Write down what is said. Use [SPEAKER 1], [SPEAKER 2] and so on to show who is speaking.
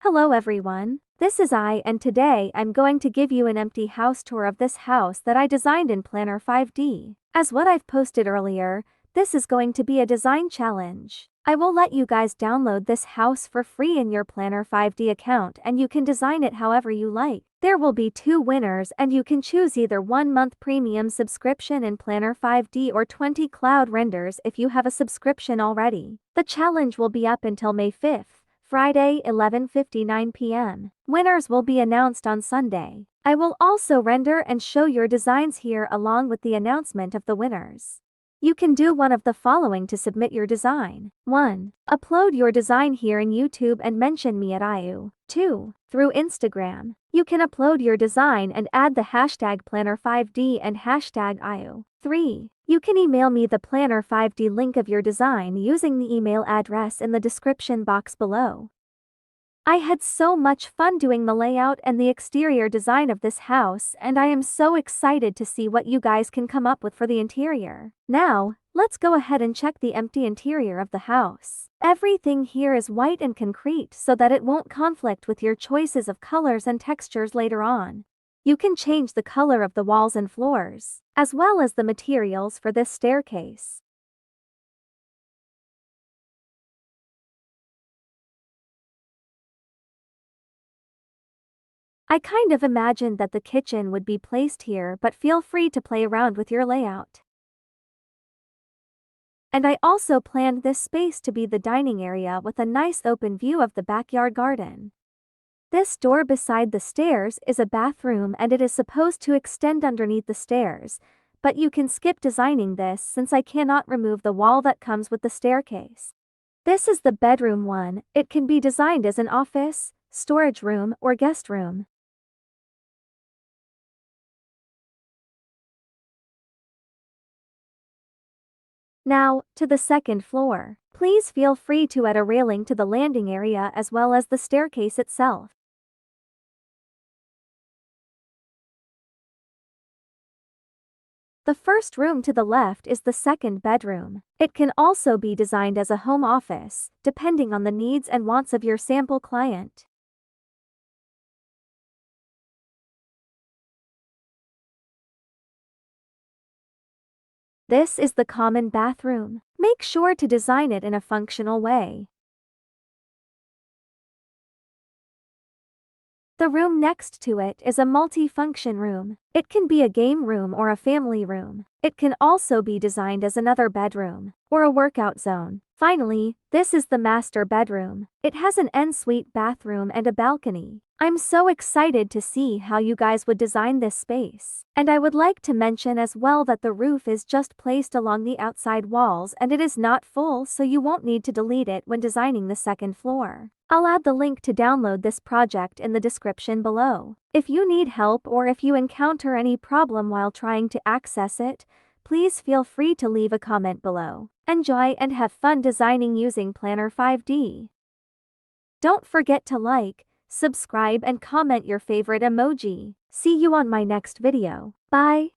[SPEAKER 1] Hello everyone, this is I, and today I'm going to give you an empty house tour of this house that I designed in Planner 5D. As what I've posted earlier, this is going to be a design challenge. I will let you guys download this house for free in your Planner 5D account and you can design it however you like. There will be 2 winners and you can choose either 1-month premium subscription in Planner 5D or 20 cloud renders if you have a subscription already. The challenge will be up until May 5th. Friday, 11:59 p.m. Winners will be announced on Sunday. I will also render and show your designs here along with the announcement of the winners. You can do one of the following to submit your design. 1. Upload your design here in YouTube and mention me at Ayuh. 2. Through Instagram. You can upload your design and add the hashtag Planner5D and hashtag Ayuh. 3. You can email me the Planner 5D link of your design using the email address in the description box below. I had so much fun doing the layout and the exterior design of this house, and I am so excited to see what you guys can come up with for the interior. Now, let's go ahead and check the empty interior of the house. Everything here is white and concrete so that it won't conflict with your choices of colors and textures later on. You can change the color of the walls and floors, as well as the materials for this staircase. I kind of imagined that the kitchen would be placed here, but feel free to play around with your layout. And I also planned this space to be the dining area with a nice open view of the backyard garden. This door beside the stairs is a bathroom and it is supposed to extend underneath the stairs, but you can skip designing this since I cannot remove the wall that comes with the staircase. This is the bedroom one. It can be designed as an office, storage room, or guest room. Now, to the second floor. Please feel free to add a railing to the landing area as well as the staircase itself. The first room to the left is the second bedroom. It can also be designed as a home office, depending on the needs and wants of your sample client. This is the common bathroom. Make sure to design it in a functional way. The room next to it is a multi-function room. It can be a game room or a family room. It can also be designed as another bedroom or a workout zone. Finally, this is the master bedroom. It has an ensuite bathroom and a balcony. I'm so excited to see how you guys would design this space. And I would like to mention as well that the roof is just placed along the outside walls and it is not full, so you won't need to delete it when designing the second floor. I'll add the link to download this project in the description below. If you need help or if you encounter any problem while trying to access it, please feel free to leave a comment below. Enjoy and have fun designing using Planner 5D. Don't forget to like, subscribe and comment your favorite emoji. See you on my next video. Bye.